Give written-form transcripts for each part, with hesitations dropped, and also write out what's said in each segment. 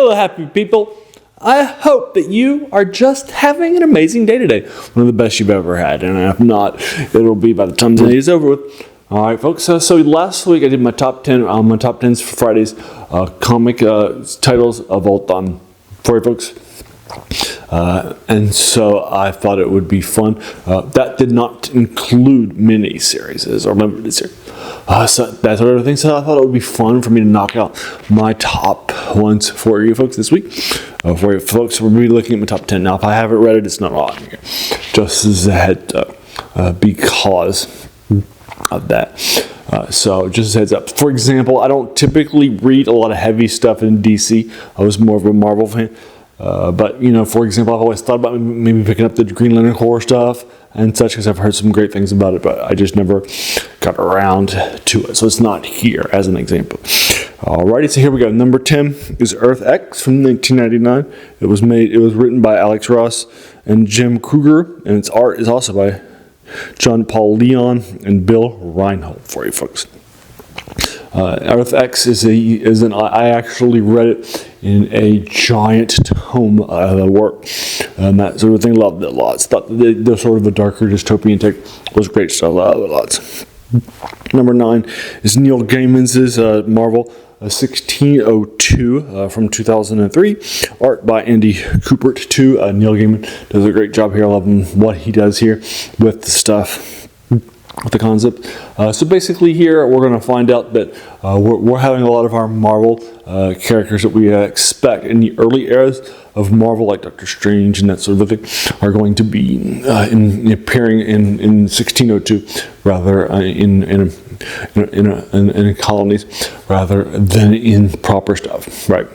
Hello, happy people. I hope that you are just having an amazing day today. One of the best you've ever had. And if not, it'll be by the time the day is over with. All right, folks. So last week I did my top 10, my top 10s for Friday's comic titles of all time for you folks. And so I thought it would be fun. That did not include mini-series or limited series. So that sort of thing. So I thought it would be fun for me to knock out my top ones for you folks this week. For you folks, we'll be looking at my top 10. Now, if I haven't read it, it's not on here. Just as a heads up, because of that. So just a heads up. For example, I don't typically read a lot of heavy stuff in DC. I was more of a Marvel fan. But, you know, for example, I've always thought about maybe picking up the Green Lantern horror stuff and such because I've heard some great things about it, but I just never got around to it. So it's not here as an example. Alrighty, so here we go. Number 10 is Earth X from 1999. It was written by Alex Ross and Jim Krueger, and its art is also by John Paul Leon and Bill Reinhold for you folks. Earth X I actually read it in a giant tome work, and that sort of thing. Loved it lots. Thought the sort of a darker dystopian take was great stuff. Loved it lots. Number 9 is Neil Gaiman's Marvel 1602 from 2003. Art by Andy Kubert too. Neil Gaiman does a great job here. I love what he does here with the stuff. With the concept. So basically here we're going to find out that we're having a lot of our Marvel characters that we expect in the early eras of Marvel, like Doctor Strange and that sort of thing, are going to be appearing in 1602 rather in colonies rather than in proper stuff, right?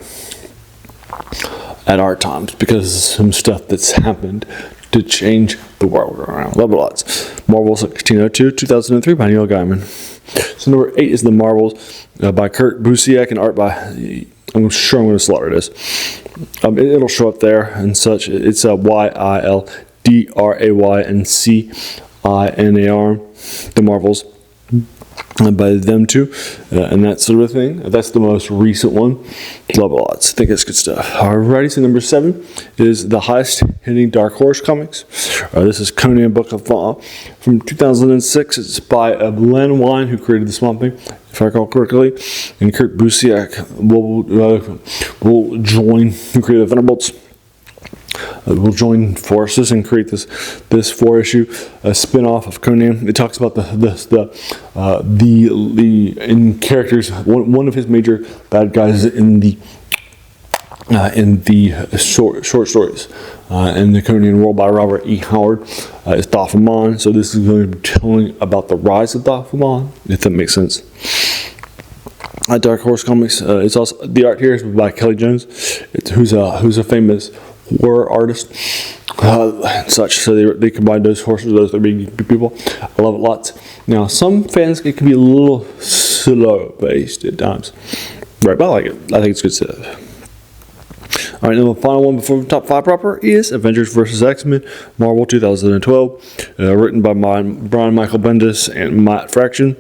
At our times, because of some stuff that's happened to change the world around. Love it lots. Marvel 1602, 2003 by Neil Gaiman. So number 8 is The Marvels by Kurt Busiek and art by, I'm sure I'm going to slaughter this. It'll show up there and such. It's Wildray and Cinar. The Marvels. By them too, and that sort of thing. That's the most recent one. Love it lots. I think it's good stuff. Alrighty, so number 7 is the highest hitting Dark Horse comics. This is Conan Book of Law from 2006. It's by Len Wein, who created the Swamp Thing, if I recall correctly, and Kurt Busiek will join and create the Thunderbolts. Will join forces and create this 4-issue spin-off of Conan. It talks about the characters. One of his major bad guys in the short stories in the Conan world by Robert E. Howard is Thoth-Amon. So this is going to be telling about the rise of Thoth-Amon, if that makes sense. Dark Horse Comics. It's also the art here is by Kelly Jones, who's a famous horror artist, such. So they combine those horses, those three people. I love it lots. Now, some fans, it can be a little slow paced at times, right? But I like it. I think it's good stuff. All right, now the final one before the top 5 proper is Avengers vs. X-Men, Marvel 2012, written by Brian Michael Bendis and Matt Fraction,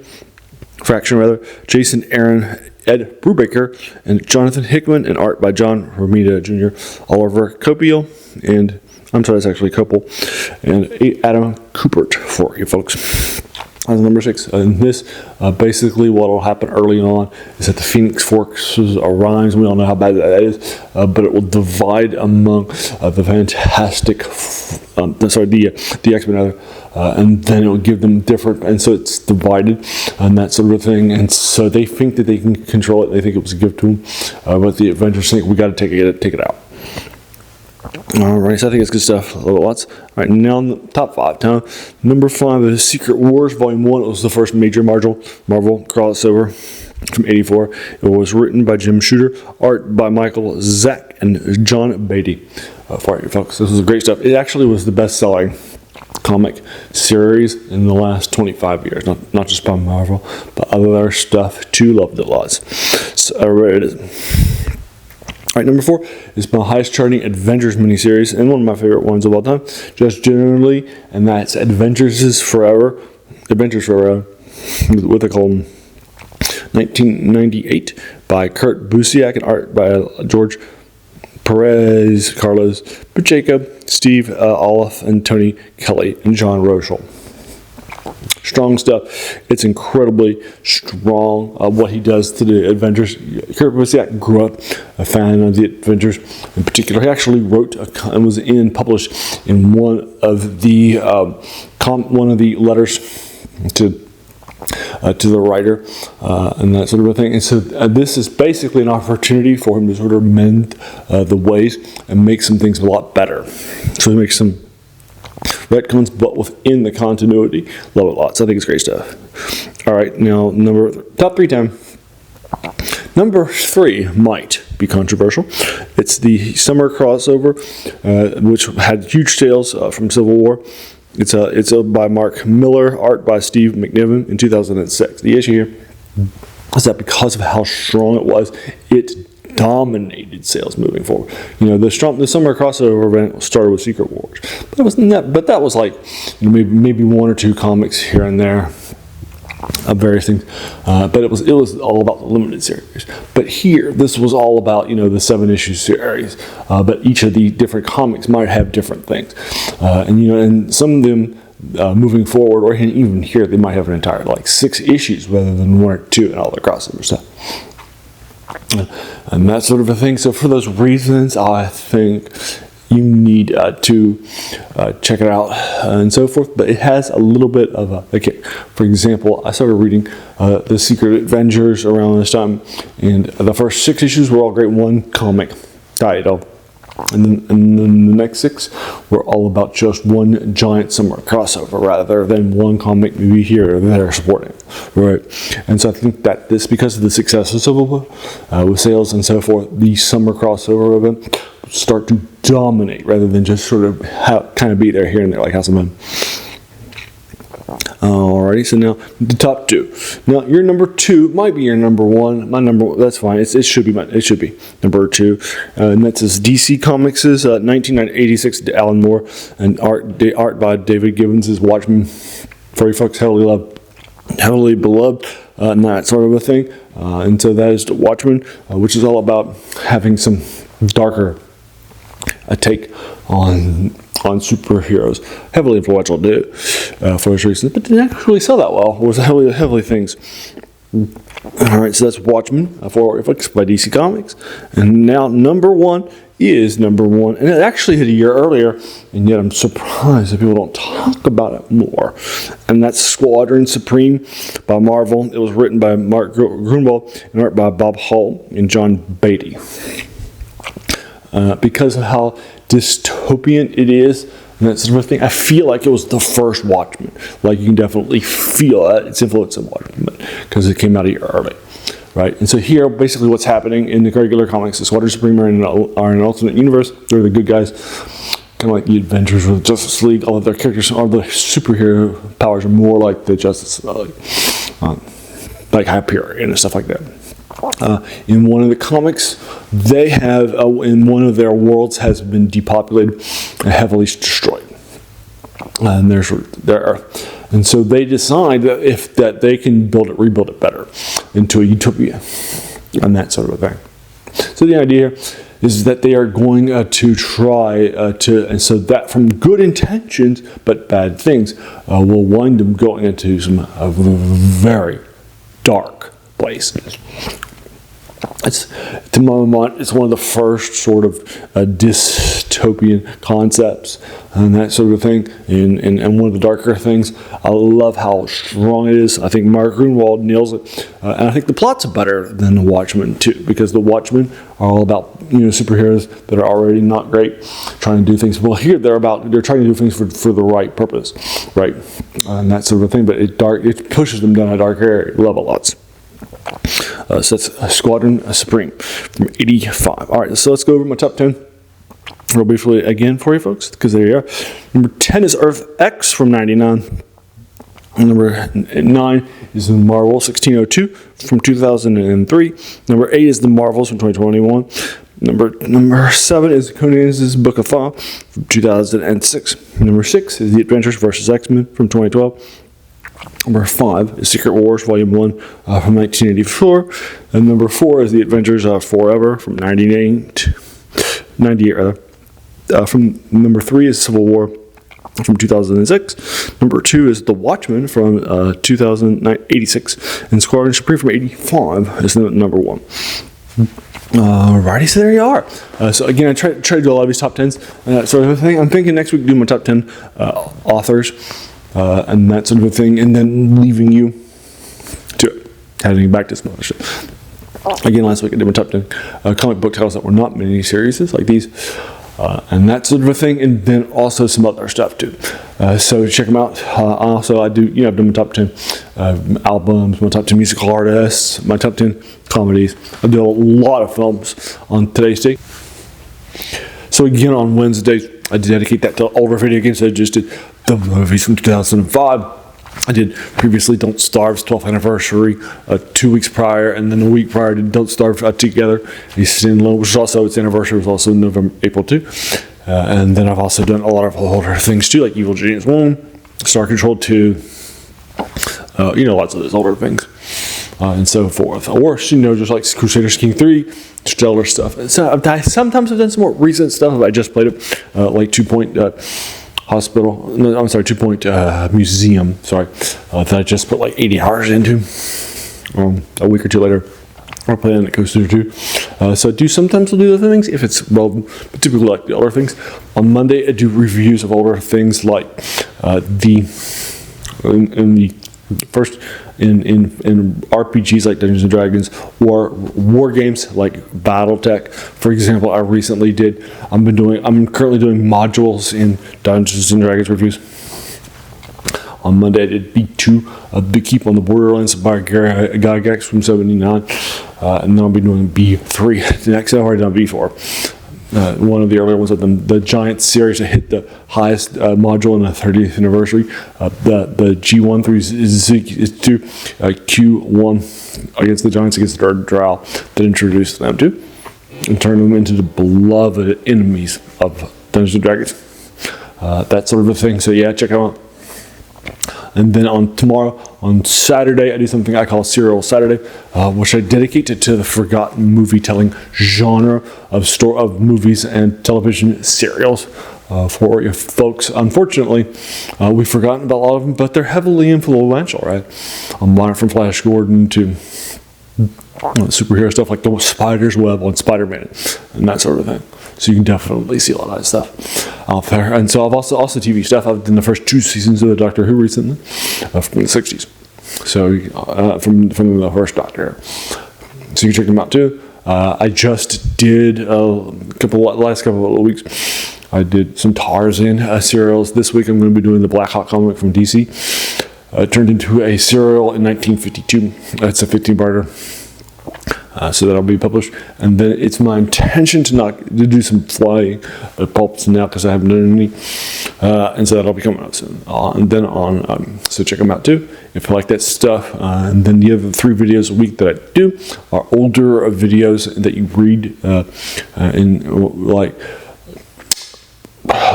Jason Aaron, Ed Brubaker, and Jonathan Hickman, and art by John Romita Jr., Oliver Copiel, and I'm sorry, it's actually Copel, and Adam Kubert for you folks. As number 6, and this basically what will happen early on is that the Phoenix Forces arise. We all know how bad that is, but it will divide among the fantastic, the X-Men, and then it will give them different, and so it's divided and that sort of thing. And so they think that they can control it. They think it was a gift to them, but the Avengers think we got to take it out. Alright, so I think it's good stuff. Lots. Alright, now in the top 5. Number 5 is Secret Wars Volume 1. It was the first major Marvel crossover from '84. It was written by Jim Shooter, art by Michael Zack and John Beatty. For you folks, this was great stuff. It actually was the best-selling comic series in the last 25 years. Not just by Marvel, but other stuff too. Loved it lots. So it is. Alright, number 4 is my highest charting Avengers miniseries, and one of my favorite ones of all time, just generally, and that's Adventures Forever, what they call them, 1998, by Kurt Busiek, and art by George Perez, Carlos Pacheco, Steve Olive, and Tony Kelly, and John Rochelle. Strong stuff. It's incredibly strong what he does to the Avengers. Kurt Busiek grew up a fan of the Avengers. In particular, he actually wrote and was published in one of the letters to the writer and that sort of a thing. And so this is basically an opportunity for him to sort of mend the ways and make some things a lot better. So he makes some retcons, but within the continuity. Love it lots. I think it's great stuff. All right, now top 3 time. Number 3 might be controversial. It's the summer crossover, which had huge sales from Civil War. It's by Mark Miller, art by Steve McNiven in 2006. The issue here is that because of how strong it was, it dominated sales moving forward. The summer crossover event started with Secret Wars, but that was like maybe 1 or 2 comics here and there of various things, but it was all about the limited series. But here, this was all about the 7-issue series, but each of the different comics might have different things, and some of them moving forward, or even here, they might have an entire 6 issues rather than 1 or 2 and all the crossover stuff. And that sort of a thing. So for those reasons, I think you need to check it out and so forth. But it has a little bit of for example, I started reading The Secret Avengers around this time, and the first 6 issues were all great. 1 comic title. And then the next 6 were all about just 1 giant summer crossover rather than 1 comic maybe here or there supporting, right? And so I think that this, because of the success of Civil War with sales and so forth, the summer crossover event start to dominate rather than just sort of kind of be there here and there like House of M. Alrighty, so now the top 2. Now your number 2 might be your number 1. My number, that's fine. It should be number 2, and that's DC Comics' 1986 to Alan Moore, and art by David Gibbons' Watchmen. Very folks heavily beloved, and that sort of a thing. And so that is the Watchmen, which is all about having some darker take on superheroes. Heavily influential too, for those reasons, but didn't actually sell that well. It was heavily things. Alright, so that's Watchmen, for by DC Comics. And now number 1 is number 1. And it actually hit a year earlier, and yet I'm surprised that people don't talk about it more. And that's Squadron Supreme by Marvel. It was written by Mark Grunwald and art by Bob Hull and John Beatty. Because of how dystopian it is and that sort of thing, I feel like it was the first Watchmen. Like, you can definitely feel its influence in Watchmen because it came out a year early, right? And so here, basically what's happening in the regular comics, the Squadron Supreme are in an alternate universe. They're the good guys, kind of like the Adventures with Justice League. All of their characters, all the superhero powers are more like the Justice like Hyperion and stuff like that. In one of the comics, they have in one of their worlds has been depopulated and heavily destroyed, and their Earth, and so they decide that they can rebuild it better into a utopia, and that sort of a thing. So the idea is that they are going to try and so that from good intentions but bad things will wind them going into some very dark places. To my mind, it's one of the first sort of dystopian concepts and that sort of thing, and one of the darker things. I love how strong it is. I think Mark Grunwald nails it, and I think the plot's better than the Watchmen too, because the Watchmen are all about superheroes that are already not great, trying to do things. Well, here they're trying to do things for the right purpose, right, and that sort of thing. But it pushes them down a dark area. Love it lots. So that's Squadron Supreme from 85. All right, so let's go over my top 10 real briefly again for you folks, because there you are. Number 10 is Earth X from 99. Number 9 is the Marvel 1602 from 2003. Number 8 is the Marvels from 2021. Number 7 is Conan's Book of Thaw from 2006. Number 6 is The Adventures vs. X-Men from 2012. Number 5 is Secret Wars Volume 1 from 1984. And number 4 is The Adventures of Forever from 1998. 98 rather. From number 3 is Civil War from 2006. Number 2 is The Watchmen from 1986, and Squadron Supreme from 85 is the number 1. Alrighty, so there you are. So again, I try to do a lot of these top 10s, sort of a thing. I'm thinking next week do my top 10 authors, and that sort of a thing, and then leaving you to it, heading back to some other stuff. Again, last week I did my top 10 comic book titles that were not mini-series, like these. And that sort of a thing, and then also some other stuff too. So check them out. Also, I've done my top 10 albums, my top 10 musical artists, my top 10 comedies. I do a lot of films on today's date. So again, on Wednesdays, I dedicate that to older video games. I just did the movies from 2005. I did previously Don't Starve's 12th anniversary 2 weeks prior, and then a week prior to Don't Starve together. He's Stand Alone, which is also its anniversary, was also in April too. And then I've also done a lot of older things too, like Evil Genius 1, Star Control 2, lots of those older things, and so forth. Or, just like Crusaders King 3, stellar stuff. So sometimes I've done some more recent stuff if I just played it, like 2 Point Hospital, no, I'm sorry, 2 Point Museum, that I just put like 80 hours into. A week or two later, I'll play on it Coaster 2. So I do sometimes do other things if it's relevant, but typically like the older things. On Monday, I do reviews of older things like in RPGs like Dungeons and Dragons, or war games like BattleTech. For example, I'm currently doing modules in Dungeons and Dragons reviews. On Monday, I did B2, Big Keep on the Borderlands by Gygax from 79, and then I'll be doing B3. The next I've already done B4. One of the earlier ones of them, the Giants series that hit the highest module in the 30th anniversary. The G1 through Z2, Q1 against the Giants against the Drow that introduced them to and turned them into the beloved enemies of Dungeons and Dragons. That sort of a thing. So yeah, check them out. And then on Saturday, I do something I call Serial Saturday, which I dedicate to the forgotten movie-telling genre of movies and television serials for you folks. Unfortunately, we've forgotten about a lot of them, but they're heavily influential, right? Mine from Flash Gordon to superhero stuff like the Spider's Web on Spider-Man and that sort of thing. So you can definitely see a lot of that stuff out there. And so I've also TV stuff. I've done the first 2 seasons of the Doctor Who recently, from the 60s. So from the first Doctor. So you can check them out too. I just did last couple of weeks. I did some Tarzan serials. This week I'm going to be doing the Black Hawk comic from DC. It turned into a serial in 1952. It's a 15-parter. So that'll be published, and then it's my intention to do some flying pulps now because I haven't done any, and so that'll be coming out soon. And then so check them out too if you like that stuff. And then the other 3 videos a week that I do are older videos that you read in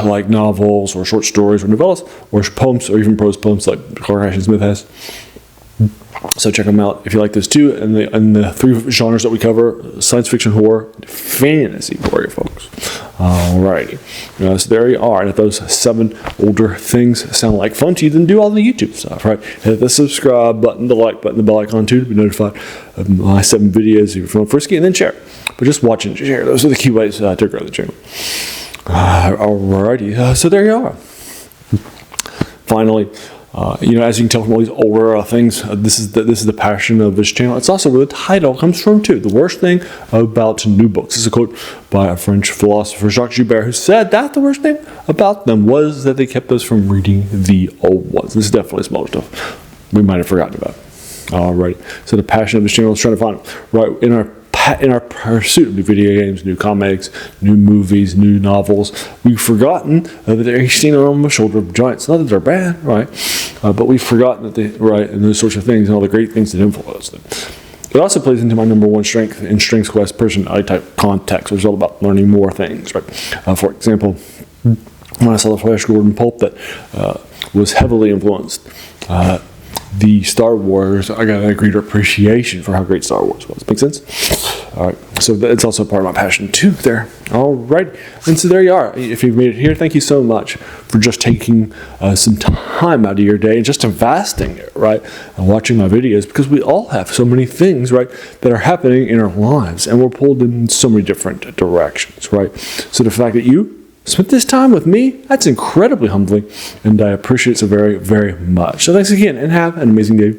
like novels or short stories or novellas or poems or even prose poems like Clark Ashton Smith has. So check them out if you like those too. And the 3 genres that we cover: science fiction, horror, fantasy for you folks. Alrighty. So there you are. And if those 7 older things sound like fun to you, then do all the YouTube stuff, right? Hit the subscribe button, the like button, the bell icon too to be notified of my 7 videos if you're feeling frisky, and then share. But just watch and share. Those are the key ways to grow the channel. Alrighty. So there you are. Finally, as you can tell from all these older things, this is the passion of this channel. It's also where the title comes from too. The worst thing about new books. This is a quote by a French philosopher, Jacques Joubert, who said that the worst thing about them was that they kept us from reading the old ones. This is definitely some older stuff we might have forgotten about. Alright, so the passion of this channel is trying to find right in our pursuit of new video games, new comics, new movies, new novels. We've forgotten that they're standing on the shoulder of giants. Not that they're bad, right? But we've forgotten that and those sorts of things and all the great things that influence them. It also plays into my number 1 strength in Strengths Quest personality type context, which is all about learning more things, right? For example, when I saw the Flash Gordon pulp that was heavily influenced the Star Wars, I got a greater appreciation for how great Star Wars was. Make sense? All right. So it's also part of my passion too there. All right. And so there you are. If you've made it here, thank you so much for just taking some time out of your day and just investing it, right? And watching my videos, because we all have so many things, right, that are happening in our lives, and we're pulled in so many different directions, right? So the fact that you spent this time with me, that's incredibly humbling, and I appreciate it so very, very much. So thanks again, and have an amazing day.